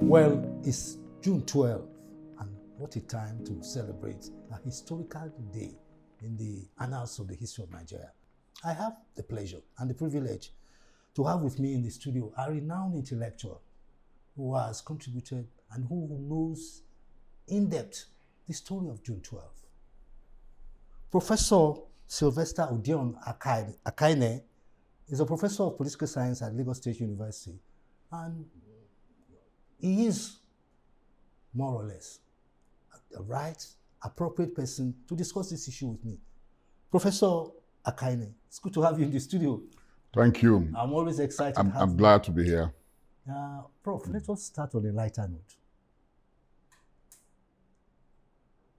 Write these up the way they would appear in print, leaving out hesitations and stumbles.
Well, it's June 12th, and what a time to celebrate a historical day in the annals of the history of Nigeria. I have the pleasure and the privilege to have with me in the studio a renowned intellectual who has contributed and who knows in depth the story of June 12th. Professor Sylvester Odion Akhaine is a professor of political science at Lagos State University, and he is more or less the right, appropriate person to discuss this issue with me. Professor Akhaine, it's good to have you in the studio. Thank you. I'm always excited. I'm glad to be here. Prof, let us start on a lighter note.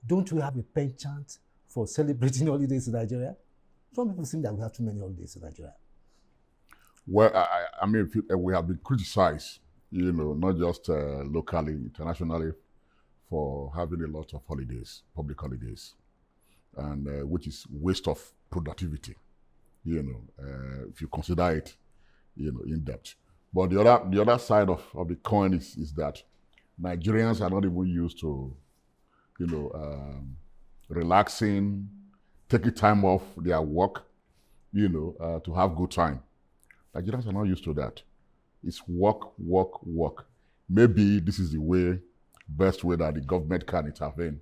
Don't we have a penchant for celebrating holidays in Nigeria? Some people think that we have too many holidays in Nigeria. Well, I mean, we have been criticized, not just locally, internationally, for having a lot of holidays, public holidays, and which is waste of productivity, if you consider it, in depth. But the other side of the coin is that Nigerians are not even used to, relaxing, taking time off their work, to have good time. Nigerians are not used to that. It's work, work, work. Maybe this is the best way that the government can intervene,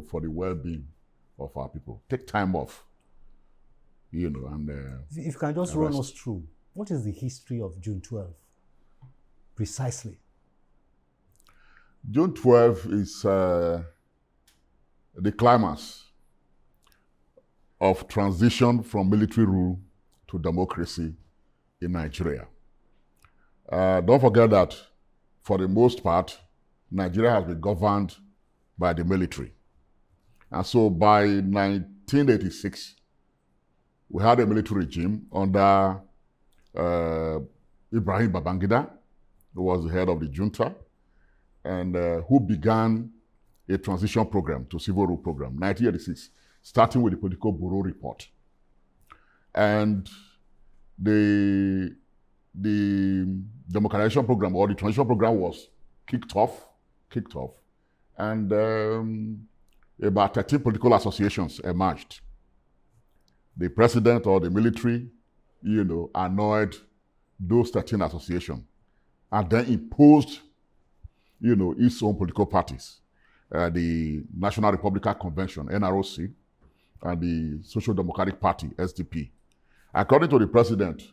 for the well-being of our people. Take time off, and... If you can just run us through, what is the history of June 12th, precisely? June 12th is the climax of transition from military rule to democracy in Nigeria. Don't forget that, for the most part, Nigeria has been governed by the military. And so by 1986, we had a military regime under Ibrahim Babangida, who was the head of the junta, and who began a transition program to civil rule program, 1986, starting with the Political Bureau report. And the democratization program, or the transition program, was kicked off, and about 13 political associations emerged. The president or the military, annoyed those 13 associations, and then imposed, its own political parties, the National Republican Convention, NROC, and the Social Democratic Party, SDP. According to the president,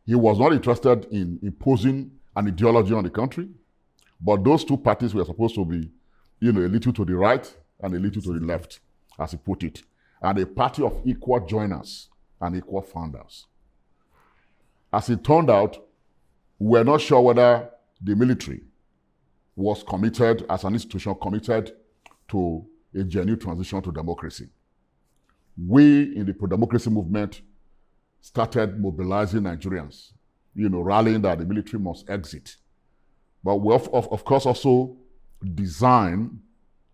he was not interested in imposing an ideology on the country, but those two parties were supposed to be, a little to the right and a little to the left, as he put it, and a party of equal joiners and equal founders. As it turned out, we were not sure whether the military was committed, as an institution, committed to a genuine transition to democracy. We, in the pro-democracy movement, started mobilizing Nigerians, rallying that the military must exit. But we, of course, also designed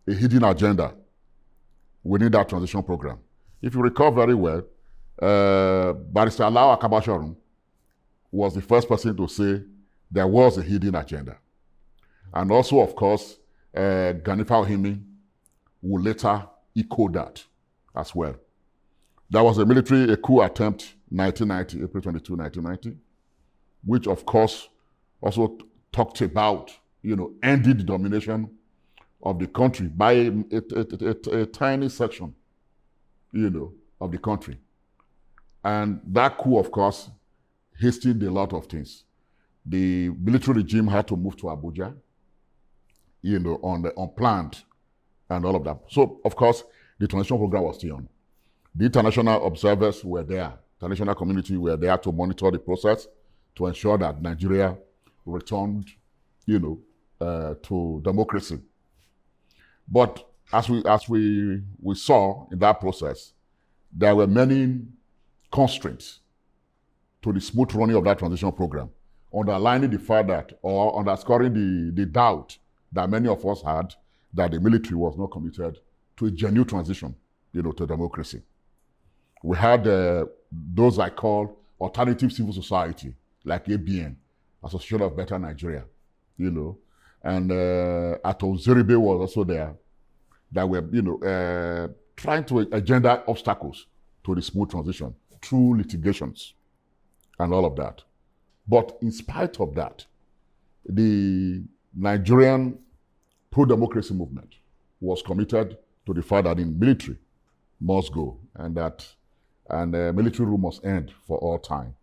a hidden agenda within that transition program. If you recall very well, Barrister Alao Akabashorum was the first person to say there was a hidden agenda. And also, of course, Ganifa Ohimi would later echo that as well. There was a coup attempt, 1990, April 22, 1990, which, of course, also talked about, ending the domination of the country by a tiny section, of the country. And that coup, of course, hastened a lot of things. The military regime had to move to Abuja, unplanned and all of that. So, of course, the transition program was still on. The international observers were there. The international community were there to monitor the process, to ensure that Nigeria returned, to democracy. But as we saw in that process, there were many constraints to the smooth running of that transition program, underlining the fact that, or underscoring the doubt that many of us had that the military was not committed to a genuine transition, to democracy. We had those I call alternative civil society, like ABN, Association of Better Nigeria, and Ato Zeribe was also there, that were, trying to agenda obstacles to the smooth transition through litigations and all of that. But in spite of that, the Nigerian pro-democracy movement was committed to the fact that the military must go, and military rule must end for all time,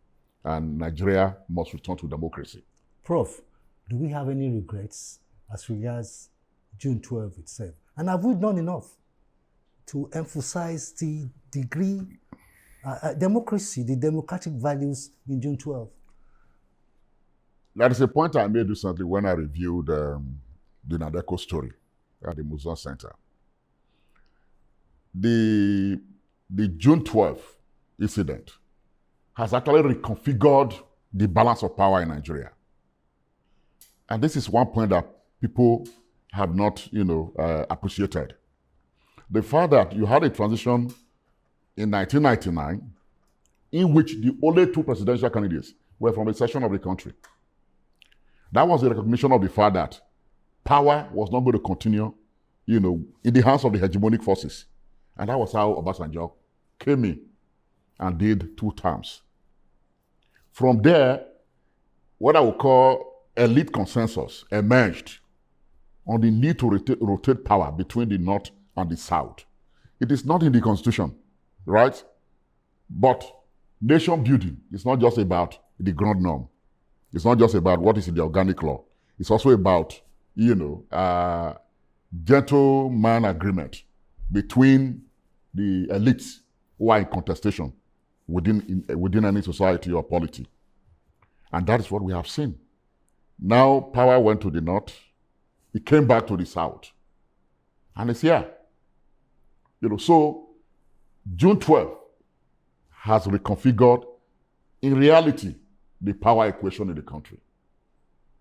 and Nigeria must return to democracy. Prof, do we have any regrets as regards June 12 itself? And have we done enough to emphasize the degree, democracy, the democratic values in June 12? That is a point I made recently when I reviewed the Nadeko story at the Museum Center. The June 12 incident has actually reconfigured the balance of power in Nigeria. And this is one point that people have not, appreciated. The fact that you had a transition in 1999 in which the only two presidential candidates were from a section of the country. That was a recognition of the fact that power was not going to continue, in the hands of the hegemonic forces. And that was how Obasanjo came in and did 2 terms. From there, what I would call elite consensus emerged on the need to rotate power between the North and the South. It is not in the Constitution, right? But nation building is not just about the ground norm. It's not just about what is in the organic law. It's also about, gentleman agreement between the elites who are in contestation within any society or polity. And that is what we have seen. Now power went to the North, it came back to the South, and it's here. So June 12 has reconfigured, in reality, the power equation in the country.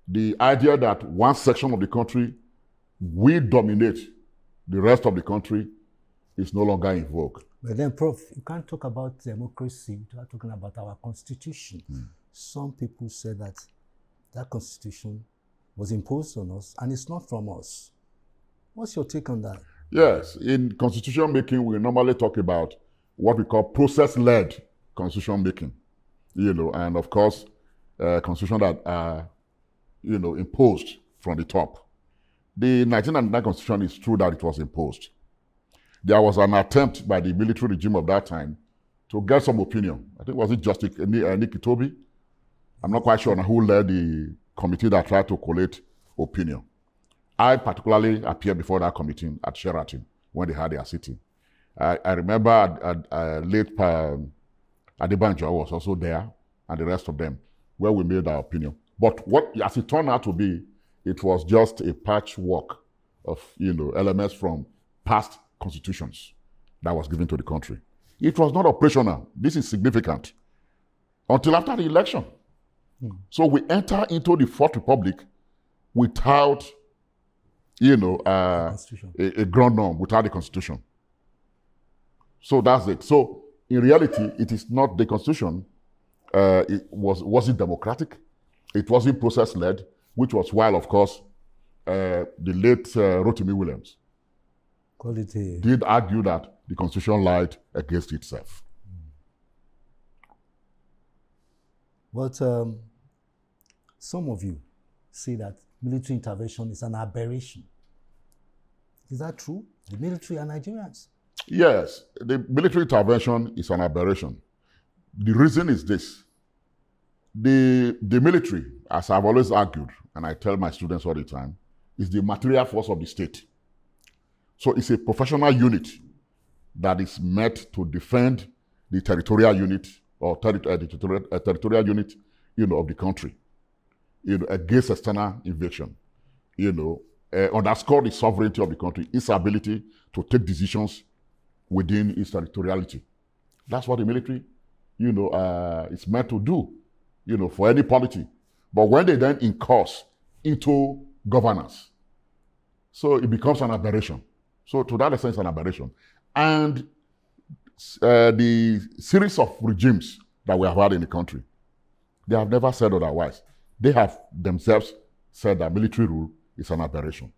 The idea that one section of the country will dominate the rest of the country is no longer in vogue. But then, Prof, you can't talk about democracy without talking about our constitution. Some people say that constitution was imposed on us and it's not from us. What's your take on that? Yes, in constitution making, we normally talk about what we call process-led constitution making, and of course, constitution that are, imposed from the top. The 1999 constitution is true that it was imposed. There was an attempt by the military regime of that time to get some opinion. I think, was it Justice Nick Itobi? I'm not quite sure who led the committee that tried to collate opinion. I particularly appeared before that committee at Sheraton when they had their sitting. I remember late Adebanjo was also there, and the rest of them, where we made our opinion. But as it turned out to be, it was just a patchwork of elements from past constitutions that was given to the country. It was not operational. This is significant. Until after the election. So we enter into the Fourth Republic without, a ground norm, without the Constitution. So that's it. So in reality, it is not the Constitution. Was it democratic? It wasn't process-led, which was while, of course, the late Rotimi Williams did argue that the Constitution lied against itself. But some of you say that military intervention is an aberration. Is that true? The military are Nigerians. Yes, the military intervention is an aberration. The reason is this. The military, as I've always argued, and I tell my students all the time, is the material force of the state. So it's a professional unit that is meant to defend the territorial unit or territorial unit, of the country, against external invasion, underscore the sovereignty of the country, its ability to take decisions within its territoriality. That's what the military, is meant to do, for any polity. But when they then incourse into governance, so it becomes an aberration. So to that extent, it's an aberration. And the series of regimes that we have had in the country, they have never said otherwise. They have themselves said that military rule is an aberration.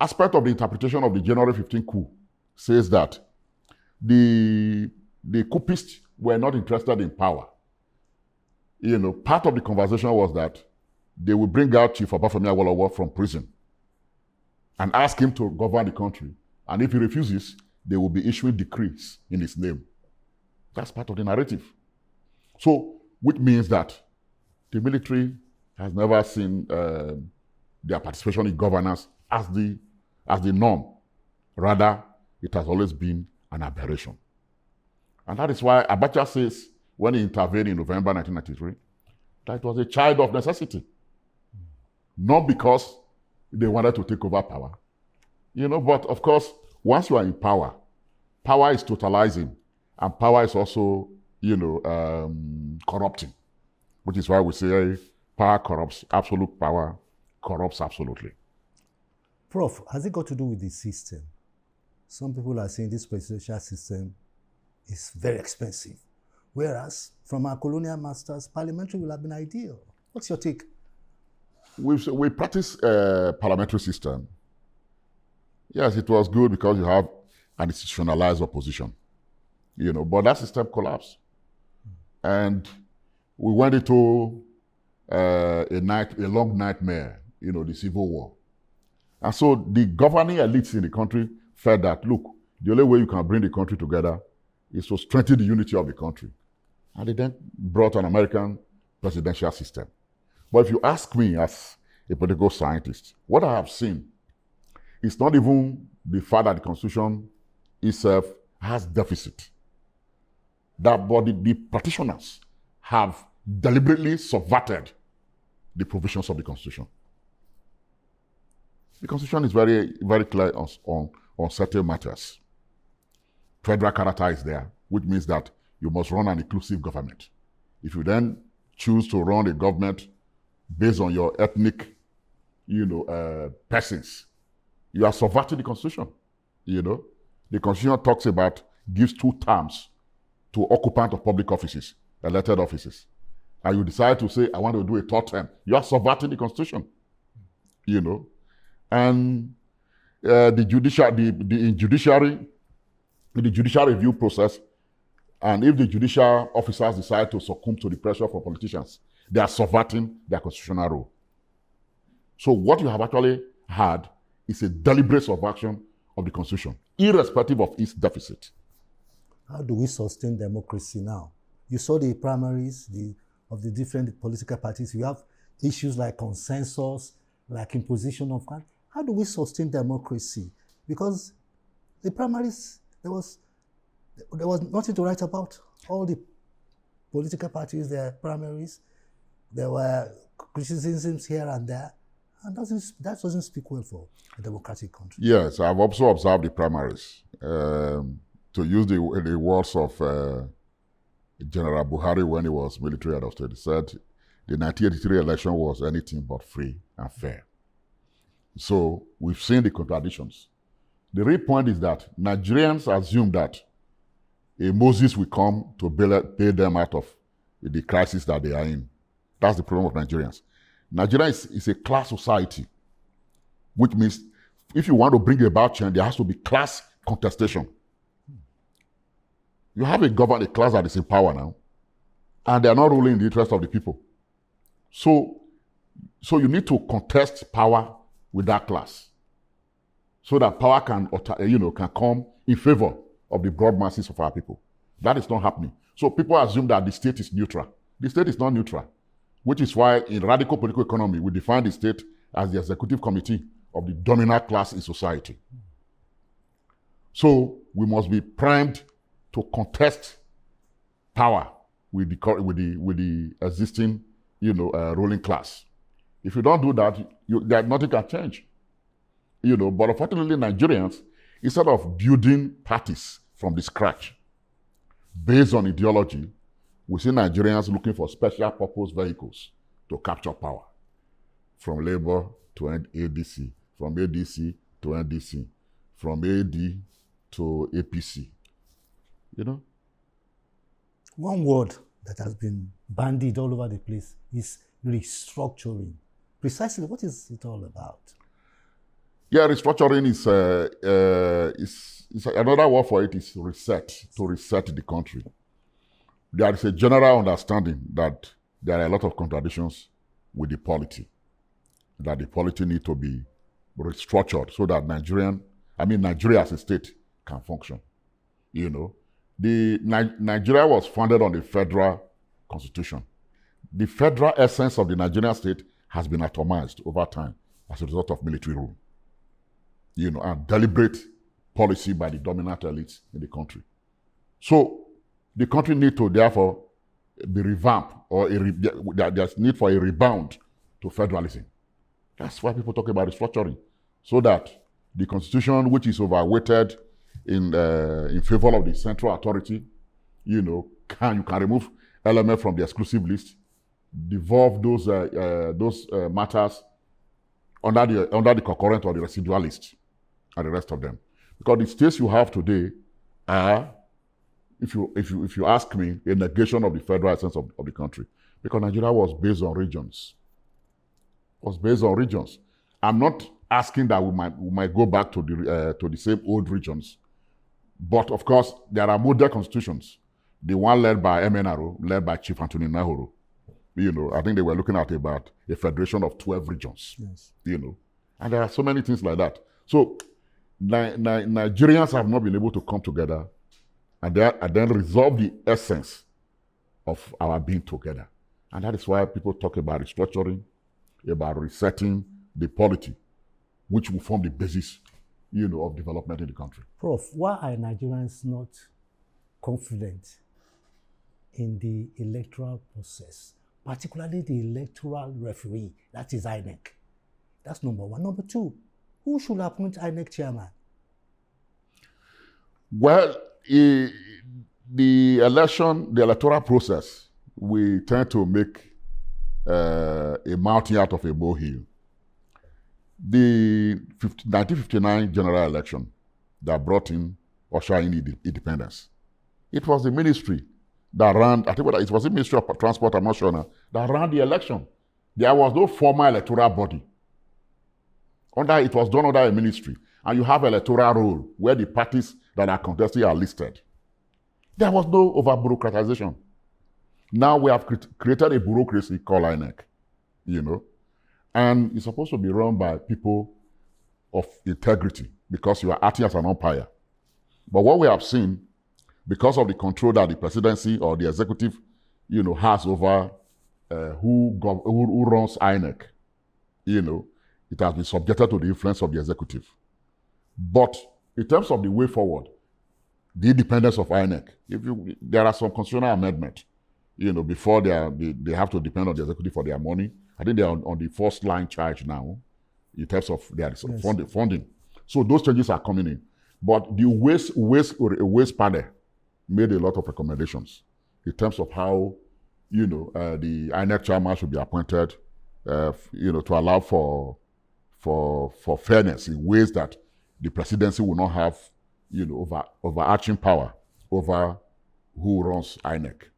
Aspect of the interpretation of the January 15 coup says that the coupists were not interested in power. Part of the conversation was that they will bring out Chief Obafemi Awolowo from prison and ask him to govern the country. And if he refuses, they will be issuing decrees in his name. That's part of the narrative. So, which means that the military has never seen their participation in governance as the norm. Rather, it has always been an aberration. And that is why Abacha says, when he intervened in November 1993, that it was a child of necessity. Not because they wanted to take over power. But of course, once you are in power, power is totalizing, and power is also, corrupting. Which is why we say power corrupts, absolute power corrupts absolutely. Prof, has it got to do with the system? Some people are saying this presidential system is very expensive, whereas from our colonial masters, parliamentary will have been ideal. What's your take? We practice a parliamentary system. Yes, it was good because you have an institutionalized opposition, but that system collapsed. And we went into a long nightmare, the Civil War. And so the governing elites in the country felt that, look, the only way you can bring the country together is to strengthen the unity of the country. And they then brought an American presidential system. But if you ask me as a political scientist, what I have seen is not even the fact that the Constitution itself has deficit. But the practitioners have deliberately subverted the provisions of the Constitution. The Constitution is very, very clear on certain matters. Federal character is there, which means that you must run an inclusive government. If you then choose to run a government based on your ethnic, persons, you are subverting the Constitution. The Constitution talks about, gives 2 terms to occupant of public offices, elected offices. And you decide to say, I want to do a 3rd term. You are subverting the Constitution. And the judicial review process, and if the judicial officers decide to succumb to the pressure from politicians, they are subverting their constitutional role. So what you have actually had is a deliberate subversion of the Constitution, irrespective of its deficit. How do we sustain democracy now? You saw the primaries of the different political parties. You have issues like consensus, like imposition of country. How do we sustain democracy? Because the primaries, there was nothing to write about. All the political parties, their primaries, there were criticisms here and there. And that doesn't speak well for a democratic country. Yes, I've also observed the primaries. To use the words of General Buhari when he was military head of state, he said the 1983 election was anything but free and fair. So we've seen the contradictions. The real point is that Nigerians assume that a Moses will come to bail them out of the crisis that they are in. That's the problem of Nigerians. Nigeria is a class society, which means if you want to bring about change, there has to be class contestation. You have a class that is in power now, and they are not ruling in the interest of the people. So you need to contest power with that class, so that power can come in favor of the broad masses of our people. That is not happening. So people assume that the state is neutral. The state is not neutral, which is why in radical political economy, we define the state as the executive committee of the dominant class in society. So we must be primed to contest power with the existing, ruling class. If you don't do that, nothing can change. But unfortunately, Nigerians, instead of building parties from the scratch based on ideology, we see Nigerians looking for special purpose vehicles to capture power, from Labour to ADC, from ADC to NDC, from AD to APC. One word that has been bandied all over the place is restructuring. Precisely, what is it all about? Yeah, restructuring is another word for it is reset, to reset the country. There is a general understanding that there are a lot of contradictions with the polity, that the polity need to be restructured so that Nigeria as a state can function. You know, Nigeria was founded on the federal constitution. The federal essence of the Nigerian state has been atomized over time as a result of military rule, and deliberate policy by the dominant elites in the country. So the country needs to therefore be revamped, or there's need for a rebound to federalism. That's why people talk about restructuring, so that the constitution, which is overweighted in favor of the central authority, you can remove elements from the exclusive list, devolve those matters under the concurrent or the residual list, and the rest of them. Because the states you have today are, if you ask me, a negation of the federal essence of the country. Because Nigeria was based on regions. I'm not asking that we might go back to the same old regions, but of course there are model constitutions. The one led by MNRO, led by Chief Anthony Nahoro. I think they were looking at about a federation of 12 regions. Yes. And there are so many things like that. So Nigerians have not been able to come together and then resolve the essence of our being together. And that is why people talk about restructuring, about resetting the polity, which will form the basis, of development in the country. Prof, why are Nigerians not confident in the electoral process, particularly the electoral referee, that is INEC? That's number one. Number two, who should appoint INEC chairman? Well, the electoral process, we tend to make a mountain out of a molehill. The 1959 general election that brought in usher in independence, it was the ministry that ran, I think it was the Ministry of Transport, I'm not sure now, that ran the election. There was no formal electoral body. It was done under a ministry. And you have electoral roll where the parties that are contesting are listed. There was no over-bureaucratization. Now we have created a bureaucracy called INEC, and it's supposed to be run by people of integrity because you are acting as an umpire. But what we have seen, because of the control that the presidency or the executive, has over who runs INEC, it has been subjected to the influence of the executive. But in terms of the way forward, the independence of INEC, there are some constitutional amendments, before they have to depend on the executive for their money. I think they are on the first line charge now in terms of their funding. So those changes are coming in. But the waste panel made a lot of recommendations in terms of how, the INEC chairman should be appointed, to allow for fairness in ways that the presidency will not have, overarching power over who runs INEC.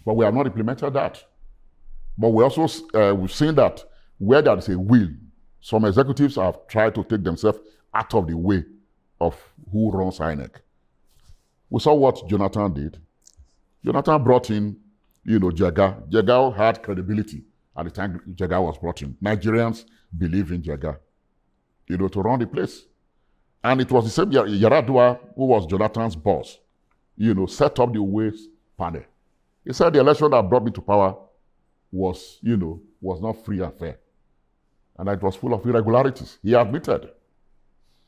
But we have not implemented that. But we also, we've seen that where there is a will, some executives have tried to take themselves out of the way of who runs INEC. We saw what Jonathan did. Jonathan brought in, Jega. Jega had credibility at the time Jega was brought in. Nigerians believe in Jega, to run the place. And it was the same Yaradua, who was Jonathan's boss, set up the waste panel. He said the election that brought me to power was not free and fair. And it was full of irregularities. He admitted.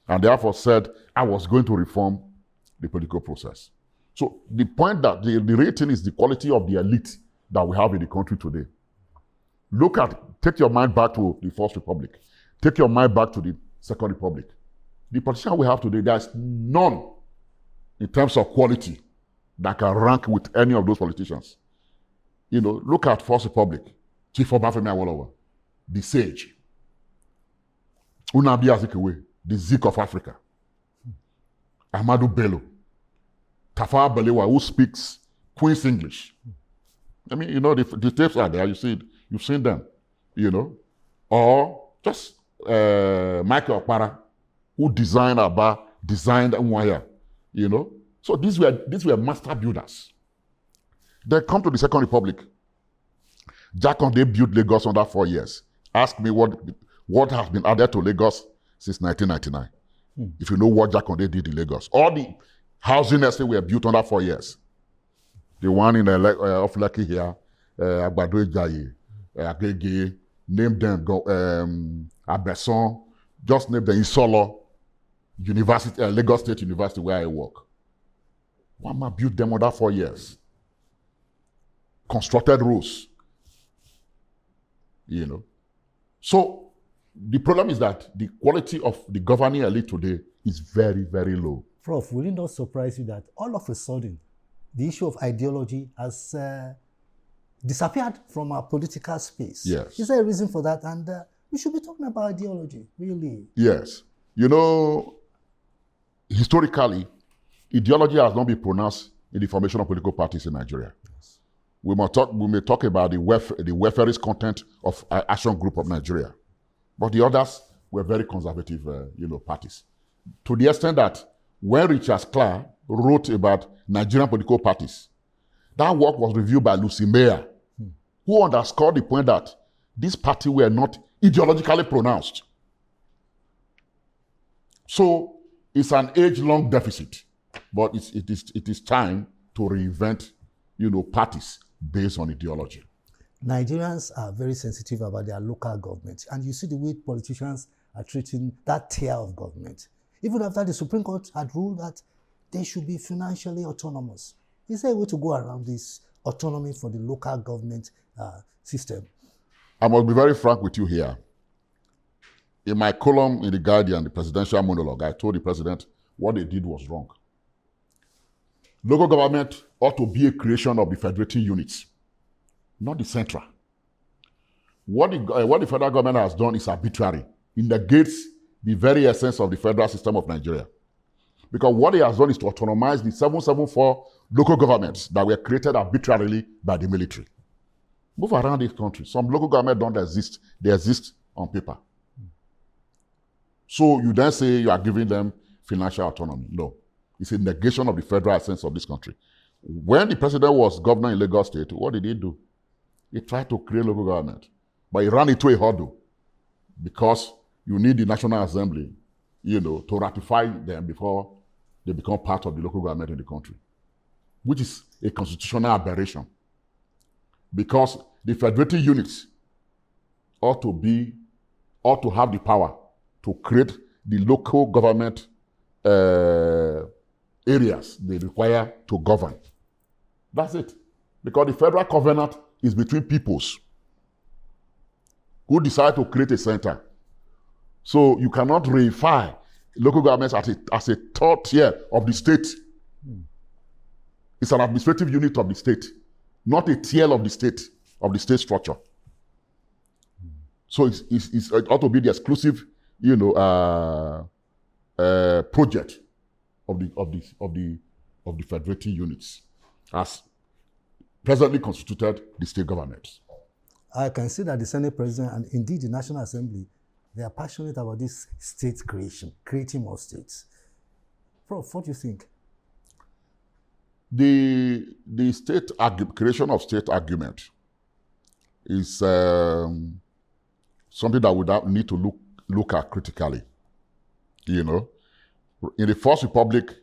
And therefore said, I was going to reform the political process. So the point that the real thing is the quality of the elite that we have in the country today. Take your mind back to the First Republic. Take your mind back to the Second Republic. The politician we have today, there's none in terms of quality that can rank with any of those politicians. Look at First Republic, Chief Obafemi Awolowo, the sage. Nnamdi Azikiwe, the Zik of Africa. Ahmadu Bello, Tafawa Balewa, who speaks Queen's English. The tapes are there, you've seen them, or just Michael Okpara, who designed Aba, designed Nwaya, So these were master builders. Then come to the Second Republic. Jakande built Lagos under 4 years. Ask me what has been added to Lagos since 1999. If you know what Jakande did in Lagos. All the housing estates were built under 4 years. The one in off Lekki here, Agbado Ejaye, Agege, name them, Abeson, just name them, Isolo, University, Lagos State University where I work. Wama built them under 4 years. Constructed roads. So the problem is that the quality of the governing elite today is very, very low. Prof, will it not surprise you that all of a sudden the issue of ideology has disappeared from our political space? Yes. Is there a reason for that? And we should be talking about ideology, really. Yes. Historically, ideology has not been pronounced in the formation of political parties in Nigeria. Yes. We may talk about the welfarist content of Action Group of Nigeria, but the others were very conservative, parties. To the extent that when Richard Clark wrote about Nigerian political parties, that work was reviewed by Lucy Mayer, who underscored the point that these parties were not ideologically pronounced. So it's an age-long deficit, but it is time to reinvent, parties based on ideology. Nigerians are very sensitive about their local government, and you see the way politicians are treating that tier of government. Even after the Supreme Court had ruled that they should be financially autonomous. Is there a way to go around this autonomy for the local government system? I must be very frank with you here. In my column in The Guardian, the presidential monologue, I told the president what they did was wrong. Local government ought to be a creation of the federating units, not the central. What the federal government has done is arbitrary. It negates the very essence of the federal system of Nigeria. Because what it has done is to autonomize the 774 local governments that were created arbitrarily by the military. Move around this country. Some local governments don't exist. They exist on paper. So you then say you are giving them financial autonomy. No. It's a negation of the federal essence of this country. When the president was governor in Lagos State, what did he do? He tried to create local government. But he ran into a hurdle because you need the National Assembly, to ratify them before they become part of the local government in the country, which is a constitutional aberration. Because the federating units ought to have the power to create the local government areas they require to govern. That's it. Because the federal covenant is between peoples who decide to create a center. So you cannot reify local governments as a third tier of the state. It's an administrative unit of the state, not a tier of the state structure. So it ought to be the exclusive, project of the federating units, as presently constituted the state governments. I can see that the Senate President and indeed the National Assembly, they are passionate about this state creation, creating more states. Prof, what do you think? The creation of state argument is something that we need to look at critically. In the First Republic,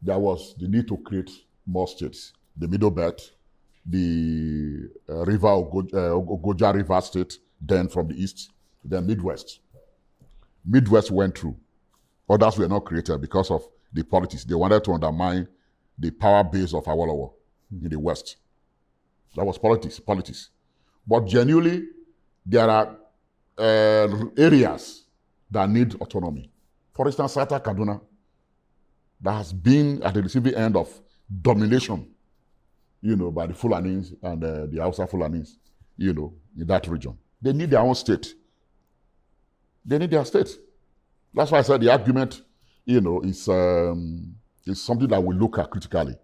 there was the need to create more states. The Middle Belt, the Ogoja River State, then from the east, then Midwest. Midwest went through. Others were not created because of the politics. They wanted to undermine the power base of Awolowo in the West. That was politics. But genuinely, there are areas that need autonomy. For instance, Sata Kaduna, that has been at the receiving end of domination, by the Fulanis and the Hausa Fulanis, in that region. They need their own state. They need their state. That's why I said the argument, is something that we look at critically.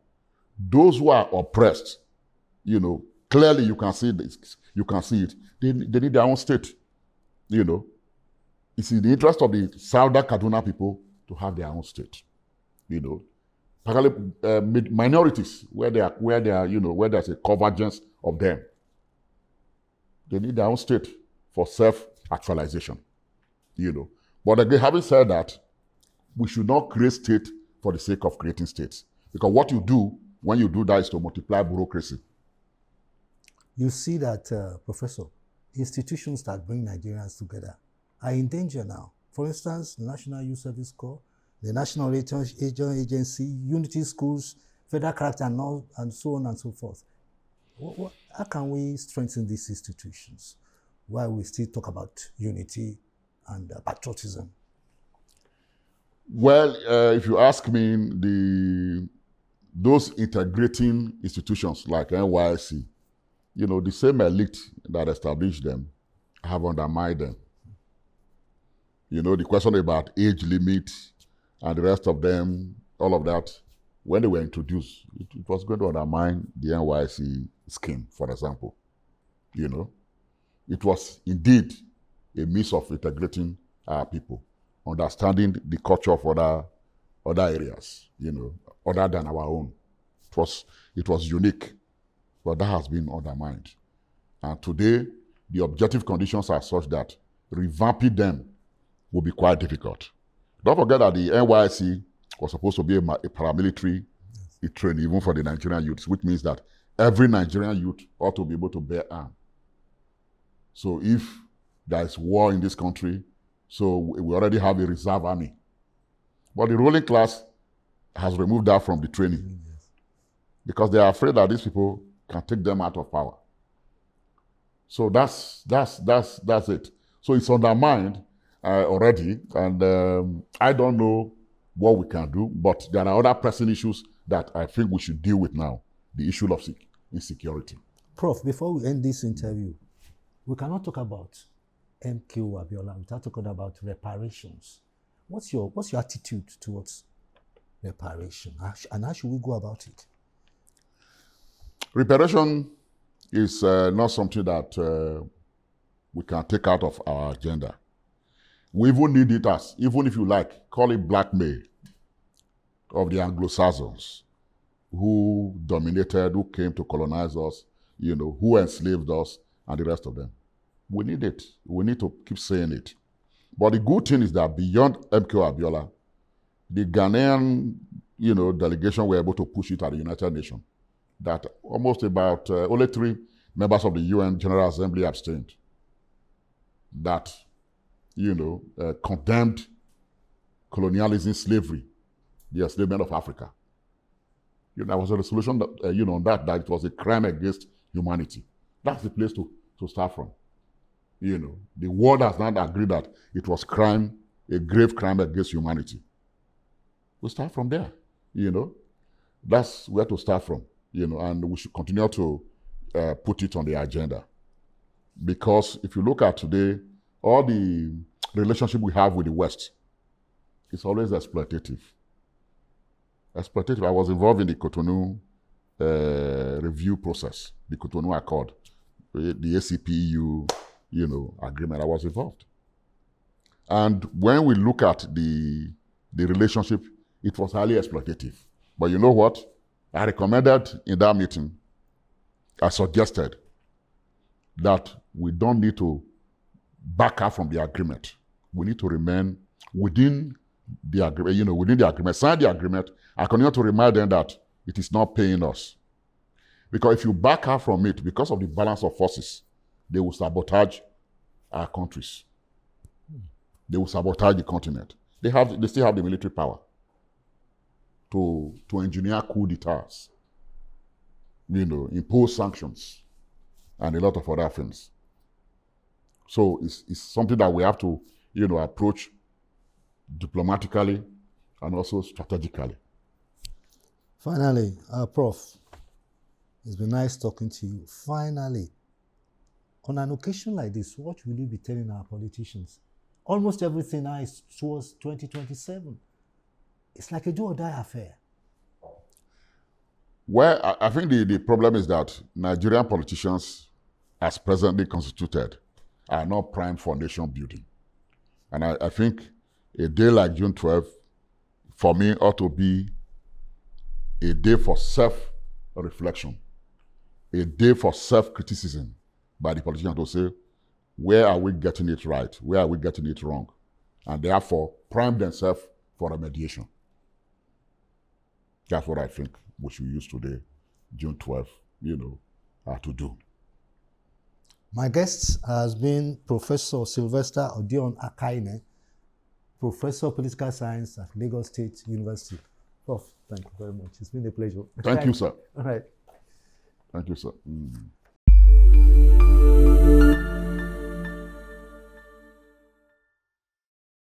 Those who are oppressed, clearly you can see this, you can see it. They need their own state. You know, it's in the interest of the Southern Kaduna people to have their own state. You know, particularly minorities where there's a convergence of them. They need their own state for self-actualization. You know, but again, having said that, we should not create state for the sake of creating states, because what you do when you do that is to multiply bureaucracy. You see that, Professor, institutions that bring Nigerians together are in danger now. For instance, the National Youth Service Corps, the National Rating Agency, Unity Schools, Federal Character, and so on and so forth. How can we strengthen these institutions while we still talk about unity and patriotism? Well, if you ask me, those integrating institutions like NYSC, you know, the same elite that established them have undermined them. You know, the question about age limit and the rest of them, all of that, when they were introduced, it was going to undermine the NYSC scheme, for example. You know, it was indeed a means of integrating our people, understanding the culture of other areas, you know, other than our own. It was unique, but that has been undermined. And today, the objective conditions are such that revamping them will be quite difficult. Don't forget that the NYSC was supposed to be a paramilitary training, even for the Nigerian youths, which means that every Nigerian youth ought to be able to bear arms. So if there is war in this country, so we already have a reserve army. But the ruling class has removed that from the training because they are afraid that these people can take them out of power. So that's it. So it's undermined already, and I don't know what we can do, but there are other pressing issues that I think we should deal with now. The issue of insecurity. Prof, before we end this interview, we cannot talk about MKO Abiola without talking about reparations. What's your attitude towards reparation, and how should we go about it? Reparation is not something that we can take out of our agenda. We even need it as, even if you like, call it blackmail of the Anglo-Saxons who dominated, who came to colonize us, you know, who enslaved us, and the rest of them. We need it. We need to keep saying it. But the good thing is that beyond MKO Abiola, the Ghanaian, you know, delegation were able to push it at the United Nations. That almost about only 3 members of the UN General Assembly abstained. That, you know, condemned colonialism, slavery, the enslavement of Africa. You know, there was a resolution that, you know, on that it was a crime against humanity. That's the place to start from. You know, the world has not agreed that it was crime, a grave crime against humanity. We start from there, you know. That's where to start from, you know, and we should continue to put it on the agenda. Because if you look at today, all the relationship we have with the West, it's always exploitative. I was involved in the Cotonou review process, the Cotonou Accord, the ACPU, you know, agreement. I was involved. And when we look at the relationship, it was highly exploitative. But you know what? I recommended in that meeting, I suggested that we don't need to back out from the agreement. We need to remain within the agreement, you know, within the agreement, sign the agreement, and continue to remind them that it is not paying us. Because if you back out from it, because of the balance of forces, they will sabotage our countries. They will sabotage the continent. They still have the military power to engineer coup d'etats, you know, impose sanctions, and a lot of other things. So it's something that we have to, you know, approach diplomatically and also strategically. Finally, Prof, it's been nice talking to you. Finally, on an occasion like this, what will you be telling our politicians? Almost everything now is towards 2027. It's like a do or die affair. Well, I think the problem is that Nigerian politicians, as presently constituted, are not primed for nation building. And I think a day like June 12th, for me, ought to be a day for self-reflection, a day for self-criticism by the politicians to say, where are we getting it right? Where are we getting it wrong? And therefore, prime themselves for remediation. That's what I think we should use today, June 12th, to do. My guest has been Professor Sylvester Odion Akhaine, Professor of Political Science at Lagos State University. Prof, thank you very much. It's been a pleasure. Thank you, sir. All right. Thank you, sir.